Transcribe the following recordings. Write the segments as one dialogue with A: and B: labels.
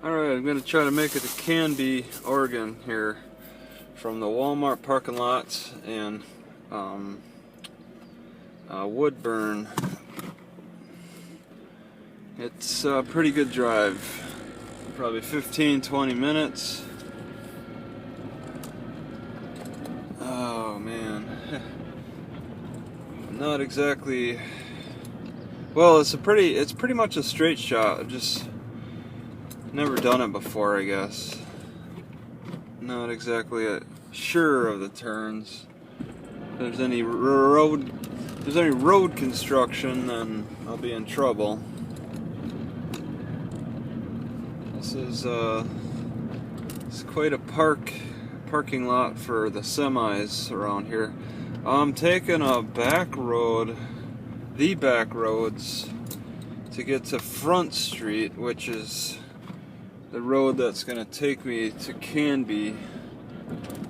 A: Alright, I'm going to try to make it to Canby, Oregon here from the Walmart parking lot and Woodburn. It's a pretty good drive, probably 15-20 minutes. Oh man, not exactly. Well, it's pretty much a straight shot. I've just never done it before, I guess. Not exactly sure of the turns. If there's any road construction, then I'll be in trouble. This is it's quite a parking lot for the semis around here. I'm taking a back roads to get to Front Street, which is the road that's going to take me to Canby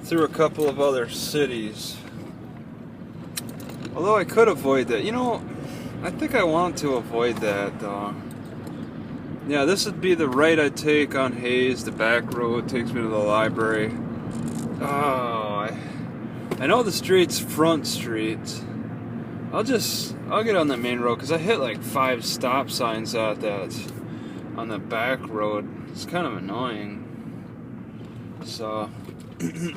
A: through a couple of other cities. Although I could avoid that. You know, I think I want to avoid that though. Yeah, this would be the right I take on Hayes. The back road takes me to the library. Oh, I know the street's Front Street. I'll get on that main road because I hit like 5 stop signs on the back road. It's kind of annoying. So I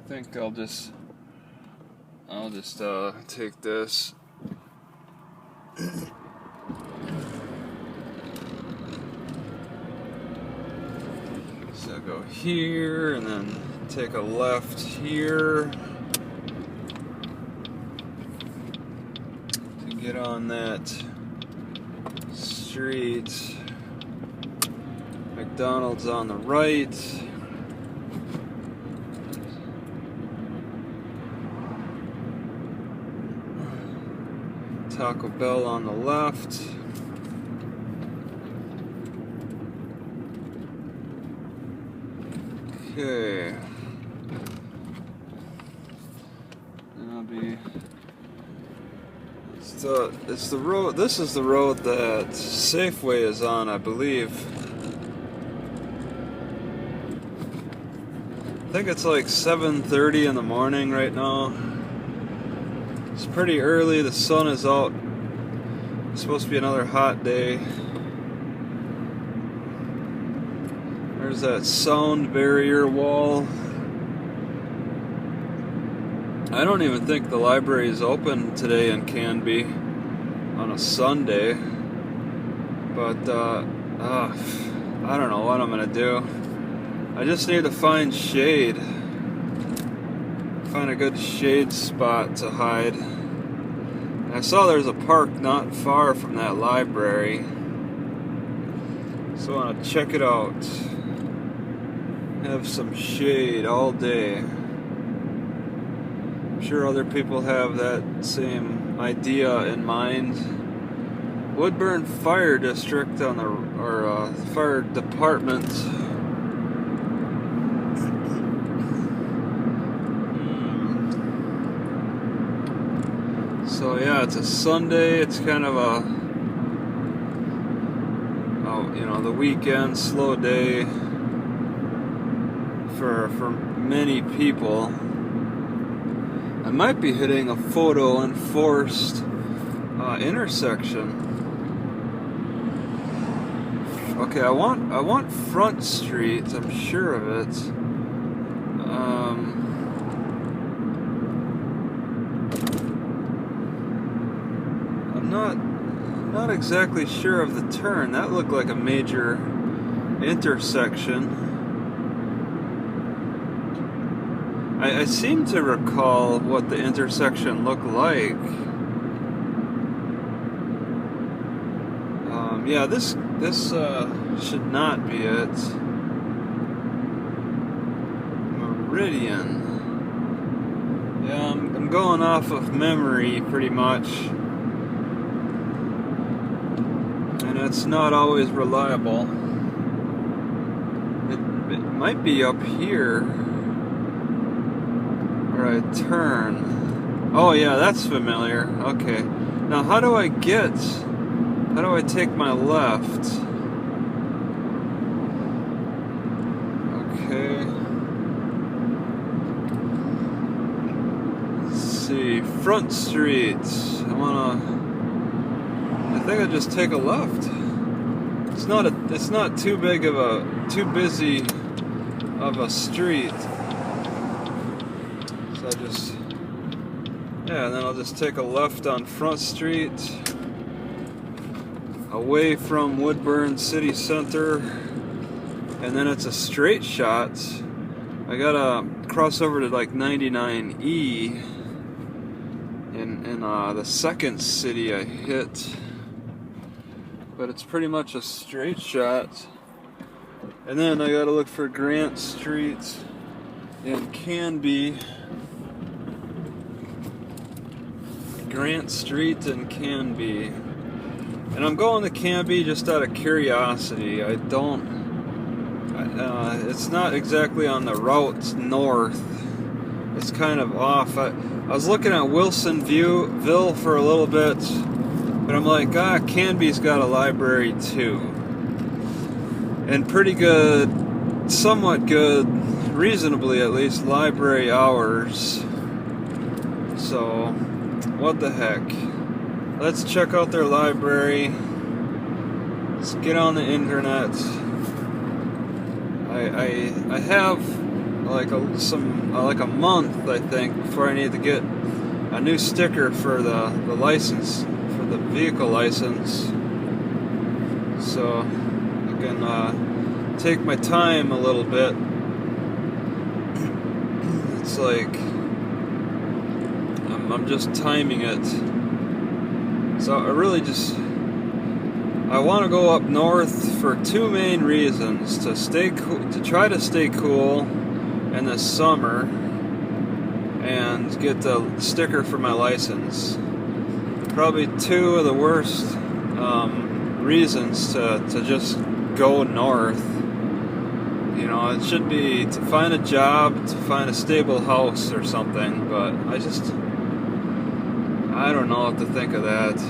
A: think I'll just take this. So I'll go here and then take a left here to get on that street. McDonald's on the right. Taco Bell on the left. Okay. And I'll be. It's the road. This is the road that Safeway is on, I believe. I think it's like 7:30 in the morning right now. It's pretty early, the sun is out. It's supposed to be another hot day. There's that sound barrier wall. I don't even think the library is open today in Canby on a Sunday. But I don't know what I'm gonna do. I just need to find shade. Find a good shade spot to hide. And I saw there's a park not far from that library. So I want to check it out. Have some shade all day. I'm sure other people have that same idea in mind. Woodburn Fire District Fire Department. So yeah, it's a Sunday. It's kind of the weekend, slow day for many people. I might be hitting a photo enforced intersection. Okay, I want Front Street. I'm sure of it. I'm not exactly sure of the turn. That looked like a major intersection. I seem to recall what the intersection looked like. Yeah, this should not be it. Meridian. Yeah, I'm going off of memory pretty much. And it's not always reliable. It might be up here where I turn. Oh yeah, that's familiar. Okay. Now how do I take my left? Okay. Let's see, Front Street. I think I'll just take a left. It's not too busy of a street. So and then I'll just take a left on Front Street, away from Woodburn City Center, and then it's a straight shot. I gotta cross over to like 99E in the second city I hit, but it's pretty much a straight shot. And then I gotta look for Grant Street in Canby. Grant Street in Canby. And I'm going to Canby just out of curiosity. It's not exactly on the route north. It's kind of off. I was looking at Wilsonville for a little bit, but I'm like, Canby's got a library too. And pretty good, somewhat good, reasonably at least, library hours. So, what the heck. Let's check out their library. Let's get on the internet. I have like a month, I think, before I need to get a new sticker for the license, for the vehicle license. So I can take my time a little bit. It's like I'm just timing it. So I want to go up north for two main reasons: to try to stay cool in the summer, and get the sticker for my license. Probably two of the worst reasons to just go north. You know, it should be to find a job, to find a stable house or something, but I don't know what to think of that.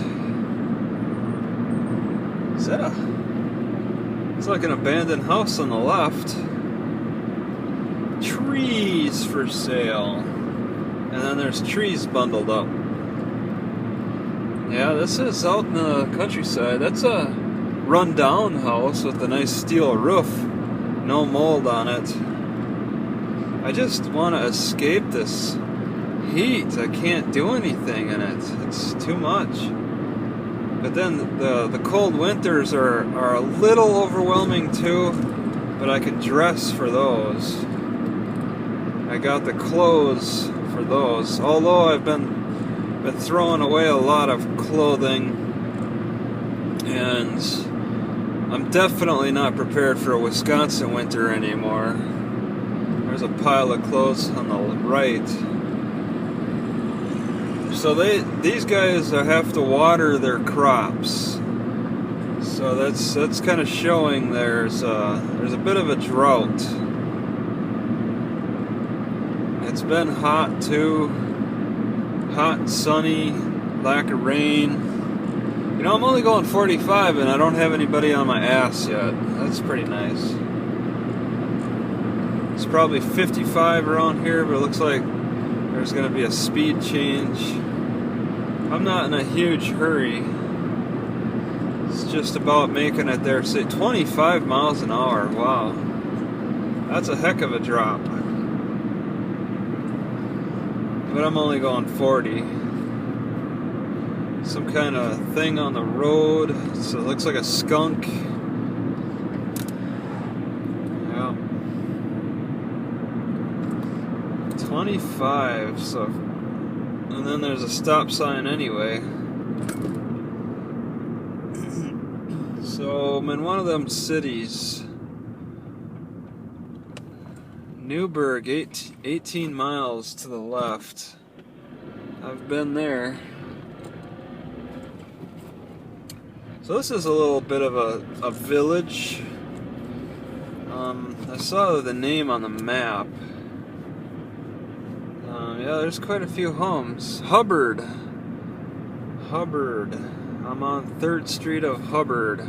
A: It's like an abandoned house on the left. Trees for sale. And then there's trees bundled up. Yeah, this is out in the countryside. That's a run-down house with a nice steel roof. No mold on it. I just want to escape this heat. I can't do anything in it. It's too much. But then the cold winters are a little overwhelming too, but I can dress for those. I got the clothes for those. Although I've been throwing away a lot of clothing, and I'm definitely not prepared for a Wisconsin winter anymore. There's a pile of clothes on the right. So these guys have to water their crops. So that's kind of showing there's a bit of a drought. It's been hot too. Hot and sunny, lack of rain. You know, I'm only going 45 and I don't have anybody on my ass yet. That's pretty nice. It's probably 55 around here, but it looks like there's going to be a speed change. I'm not in a huge hurry. It's just about making it there. Say 25 miles an hour. Wow. That's a heck of a drop. But I'm only going 40. Some kind of thing on the road. So it looks like a skunk. Yeah. 25. So, and then there's a stop sign anyway. So I'm in one of them cities. Newburgh, 18 miles to the left. I've been there. So this is a little bit of a village. I saw the name on the map. Yeah, there's quite a few homes. Hubbard. I'm on 3rd Street of Hubbard.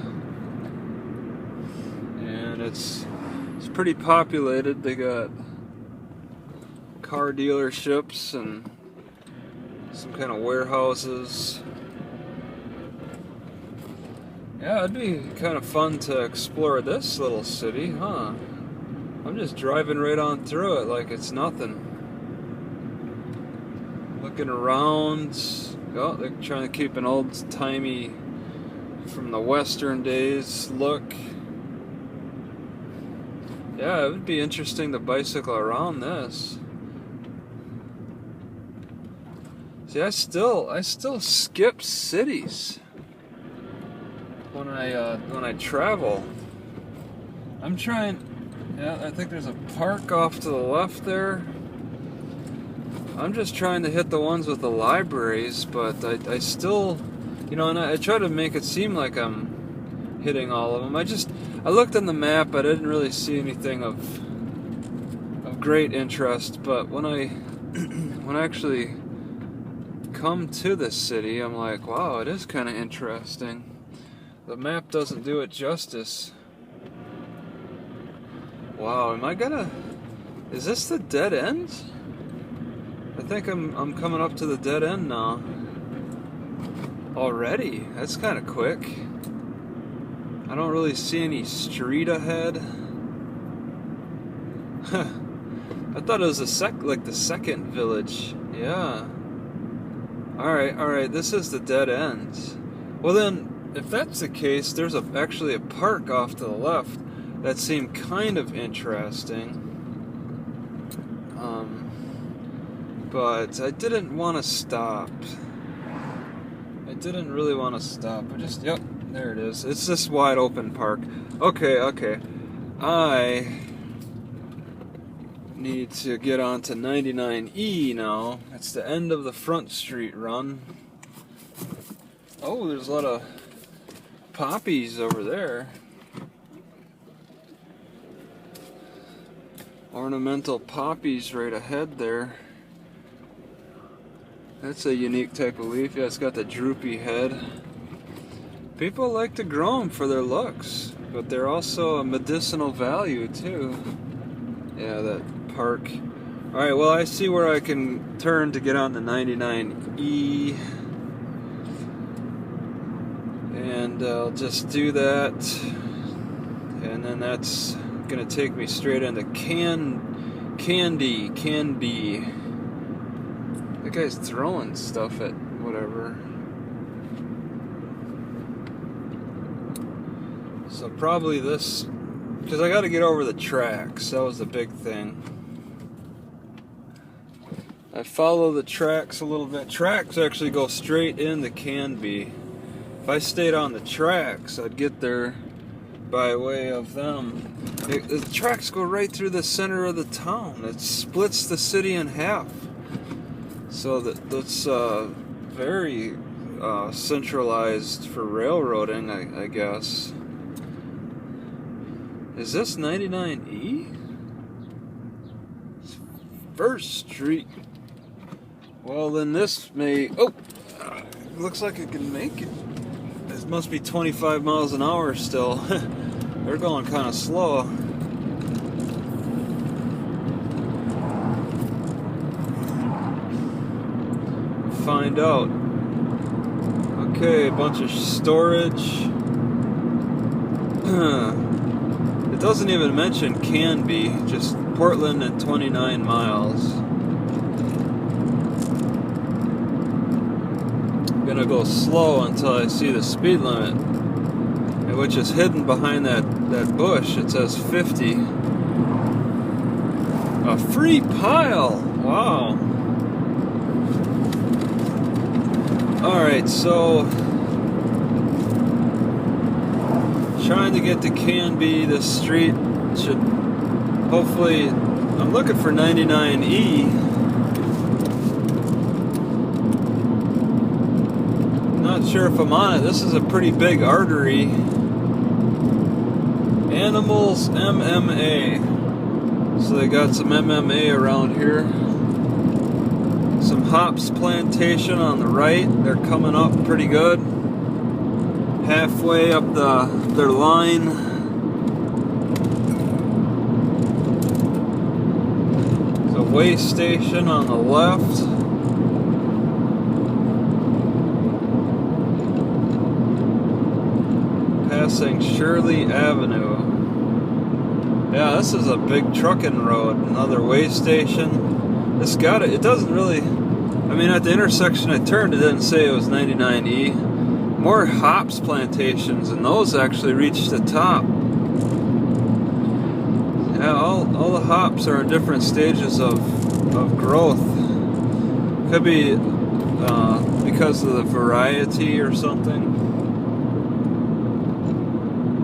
A: And it's pretty populated. They got car dealerships and some kind of warehouses. Yeah, it'd be kind of fun to explore this little city, huh? I'm just driving right on through it like it's nothing. Looking around. Oh, they're trying to keep an old-timey, from the Western days look. Yeah, it would be interesting to bicycle around this. See, I still skip cities when I travel. I'm trying. Yeah, I think there's a park off to the left there. I'm just trying to hit the ones with the libraries, but I still, you know, and I try to make it seem like I'm hitting all of them. I looked on the map, but I didn't really see anything of great interest. But when I actually come to this city, I'm like, wow, it is kind of interesting. The map doesn't do it justice. Wow, is this the dead end? I think I'm coming up to the dead end now. Already? That's kind of quick. I don't really see any street ahead. I thought it was the second village. Yeah. Alright, this is the dead end. Well then, if that's the case, there's actually a park off to the left that seemed kind of interesting. But I didn't want to stop. I didn't really want to stop. Yep, there it is. It's this wide open park. Okay. I need to get on to 99E now. It's the end of the Front Street run. Oh, there's a lot of poppies over there. Ornamental poppies right ahead there. That's a unique type of leaf. Yeah, it's got the droopy head. People like to grow them for their looks, but they're also a medicinal value too. Yeah, that park. Alright, well, I see where I can turn to get on the 99E. And I'll just do that. And then that's gonna take me straight into Canby. That guy's throwing stuff at whatever. So probably this, because I got to get over the tracks. That was the big thing. I follow the tracks a little bit. Tracks actually go straight into Canby. If I stayed on the tracks, I'd get there by way of them. The tracks go right through the center of the town. It splits the city in half. So that's very centralized for railroading, I guess. Is this 99E? First Street. Well, then this may... Oh! Looks like it can make it. It must be 25 miles an hour still. They're going kind of slow. Find out. Okay, a bunch of storage. It doesn't even mention Canby, just Portland at 29 miles. I'm gonna go slow until I see the speed limit, which is hidden behind that bush. It says 50. A free pile! Wow. Alright, so trying to get to Canby. This street should hopefully, I'm looking for 99E. Not sure if I'm on it. This is a pretty big artery. Animals MMA. So they got some MMA around here. Some hops plantation on the right. They're coming up pretty good. Halfway up their line. way station on the left. Passing Shirley Avenue. Yeah, this is a big trucking road. Another way station. It doesn't really, I mean, at the intersection I turned, it didn't say it was 99E. More hops plantations, and those actually reached the top. Yeah, all the hops are in different stages of growth. Could be because of the variety or something.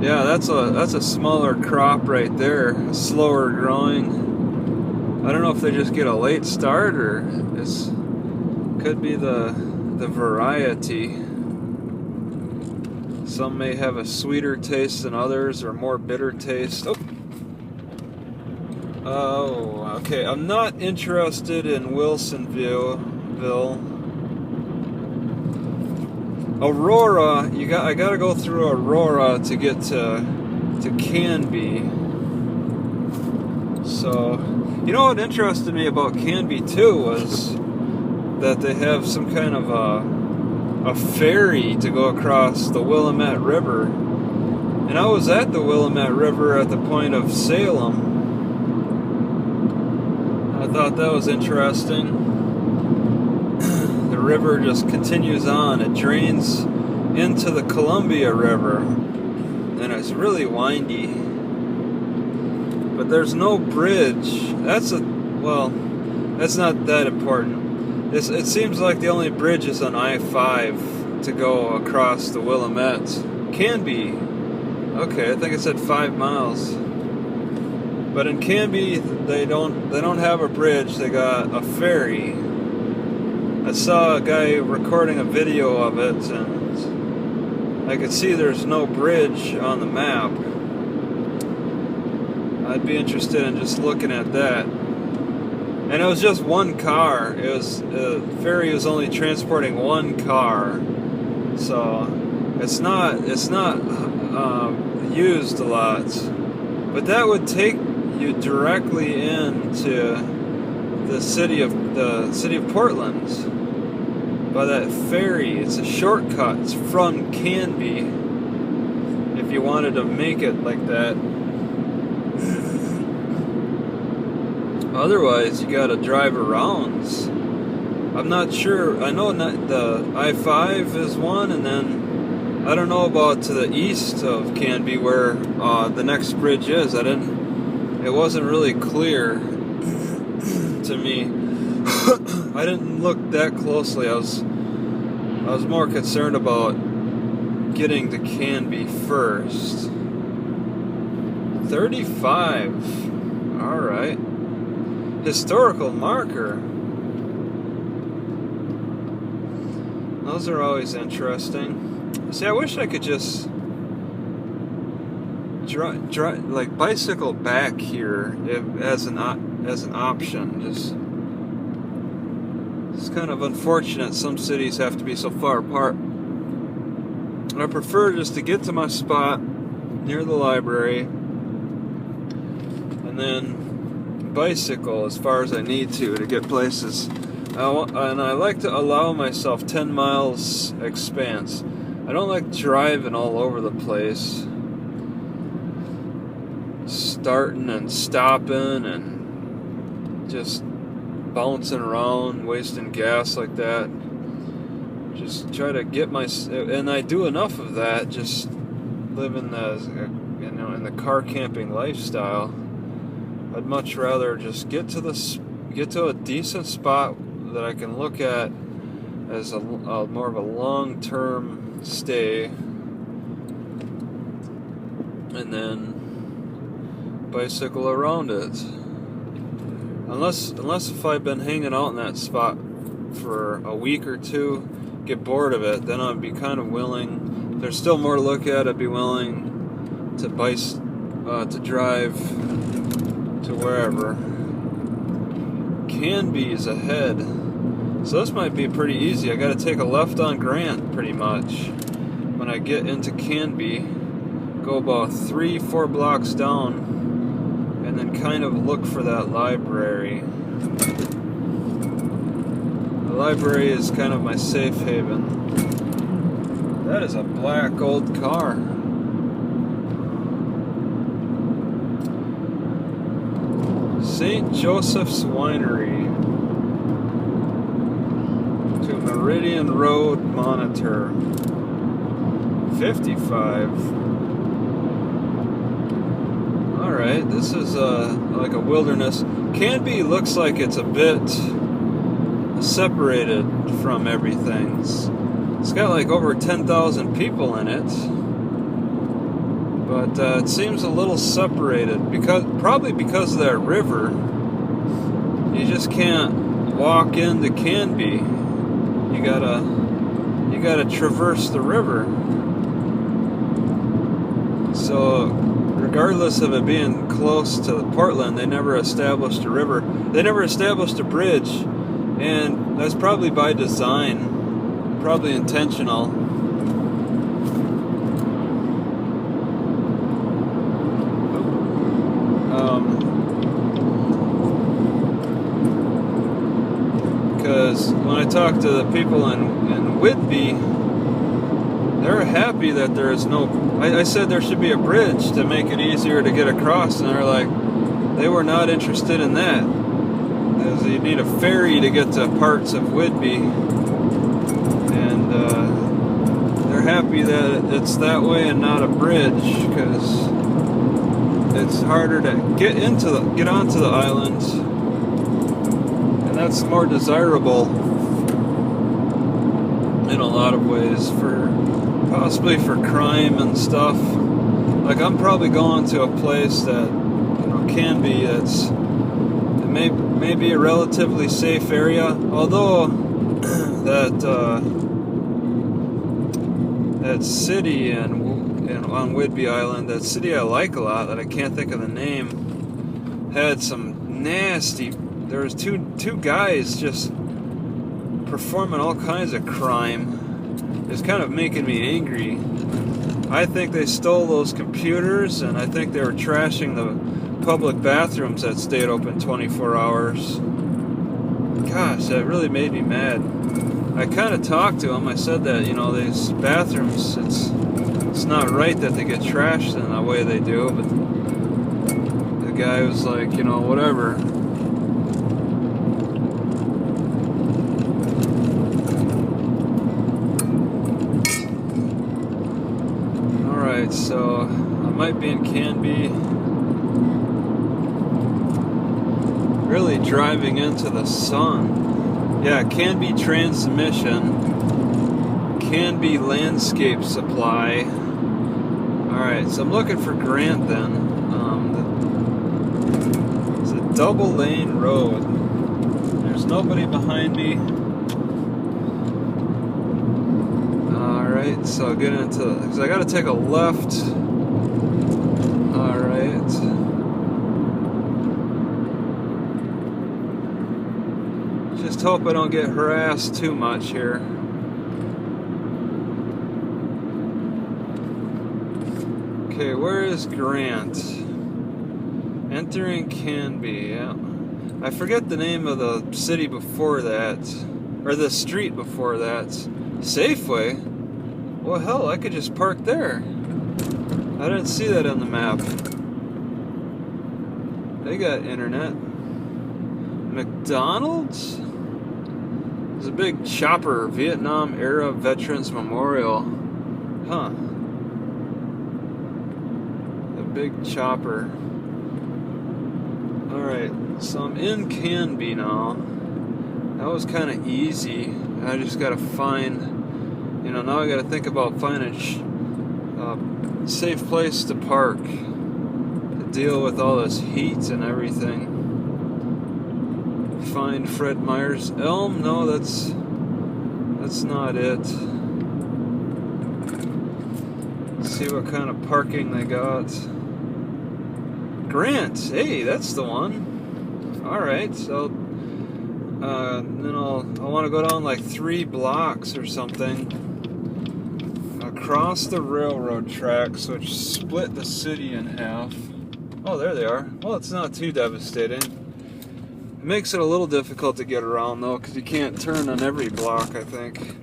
A: Yeah, that's a smaller crop right there, slower growing. I don't know if they just get a late start or could be the variety. Some may have a sweeter taste than others, or more bitter taste. Oh, okay. I'm not interested in Wilsonville. Aurora, I gotta go through Aurora to get to Canby. So, you know what interested me about Canby too was that they have some kind of a ferry to go across the Willamette River. And I was at the Willamette River at the point of Salem. I thought that was interesting. The river just continues on. It drains into the Columbia River, and it's really windy. But there's no bridge. That's not that important. It seems like the only bridge is on I-5 to go across the Willamette. Canby. Okay, I think it said 5 miles. But in Canby, they don't have a bridge. They got a ferry. I saw a guy recording a video of it, and I could see there's no bridge on the map. I'd be interested in just looking at that. And it was just one car. The ferry was only transporting one car, so it's not used a lot. But that would take you directly into the city of Portland by that ferry. It's a shortcut. It's from Canby if you wanted to make it like that. Otherwise, you gotta drive around. I'm not sure. I know the I-5 is one, and then I don't know about to the east of Canby where the next bridge is. It wasn't really clear to me. I didn't look that closely. I was more concerned about getting to Canby first. 35. All right. Historical marker. Those are always interesting. See, I wish I could just like bicycle back here as an option. It's kind of unfortunate some cities have to be so far apart. I prefer just to get to my spot near the library and then bicycle as far as I need to get places. And I like to allow myself 10 miles expanse. I don't like driving all over the place, starting and stopping and just bouncing around, wasting gas like that. Just try to get and I do enough of that, just living in the car camping lifestyle. I'd much rather just get to a decent spot that I can look at as a more of a long-term stay, and then bicycle around it. Unless if I've been hanging out in that spot for a week or two, get bored of it, then I'd be kind of willing. If there's still more to look at, I'd be willing to drive to wherever. Canby is ahead, so this might be pretty easy. I got to take a left on Grant pretty much when I get into Canby, go about 3-4 blocks down, and then kind of look for that library. The library is kind of my safe haven. That is a black old car. St. Joseph's Winery to Meridian Road Monitor. 55. Alright, this is like a wilderness. Canby looks like it's a bit separated from everything. It's got like over 10,000 people in it, but it seems a little separated probably because of that river. You just can't walk into Canby. You gotta traverse the river. So regardless of it being close to Portland, they never established a river. They never established a bridge, and that's probably by design. Probably intentional. Because when I talk to the people in Whitby, they're happy that there is no... I said there should be a bridge to make it easier to get across, and they're like, they were not interested in that. Because you need a ferry to get to parts of Whitby. And they're happy that it's that way and not a bridge, because it's harder to get onto the island, and that's more desirable in a lot of ways, possibly for crime and stuff. Like, I'm probably going to a place that, Canby, it may be a relatively safe area, although that city on Whidbey Island, that city I like a lot, that I can't think of the name, had some nasty... There was two guys just performing all kinds of crime. It's kind of making me angry. I think they stole those computers, and I think they were trashing the public bathrooms that stayed open 24 hours. Gosh, that really made me mad. I kind of talked to him. I said that, these bathrooms, it's not right that they get trashed in the way they do, but the guy was like, whatever. Alright, so I might be in Canby. Really driving into the sun. Yeah, Canby Transmission, Canby Landscape Supply. Alright, so I'm looking for Grant then. It's a double lane road. There's nobody behind me. Alright, so I'll get into it, because I gotta take a left. Alright. Just hope I don't get harassed too much here. Okay, where is Grant? Entering Canby, yeah. I forget the name of the city before that, or the street before that. Safeway? Well, hell, I could just park there. I didn't see that on the map. They got internet. McDonald's? There's a big chopper, Vietnam Era Veterans Memorial. Huh. A big chopper. Alright, so I'm in Canby now. That was kind of easy. I just gotta find, now I gotta think about finding a safe place to park to deal with all this heat and everything. Find Fred Meyer's Elm? No, that's not it. Let's see what kind of parking they got. Grant, hey, that's the one. Alright, so then I want to go down like 3 blocks or something across the railroad tracks, which split the city in half. Oh, there they are. Well, it's not too devastating. makes it a little difficult to get around though, because you can't turn on every block, I think.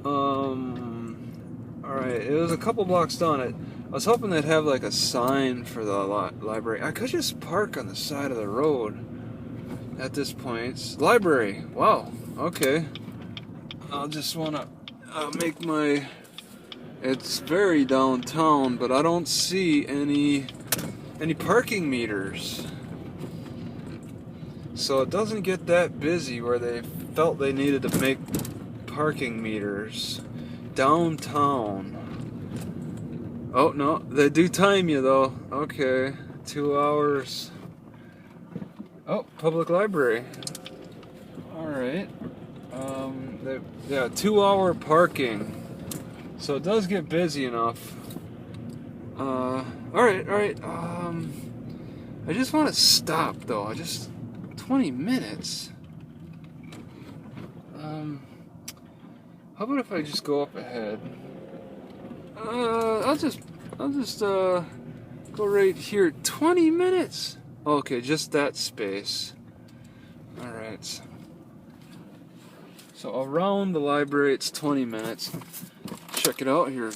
A: Alright, it was a couple blocks down. I was hoping they'd have like a sign for the library. I could just park on the side of the road at this point. Library, wow, okay. I'll just want to make my... It's very downtown, but I don't see any parking meters. So it doesn't get that busy where they felt they needed to make parking meters downtown. Oh no, they do time you though. Okay, 2 hours. Oh, public library. All right. Yeah, 2 hour parking. So it does get busy enough. All right. I just want to stop though. 20 minutes. How about if I just go up ahead? I'll just go right here. 20 minutes. Okay, just that space. All right. So around the library, it's 20 minutes. Check it out here.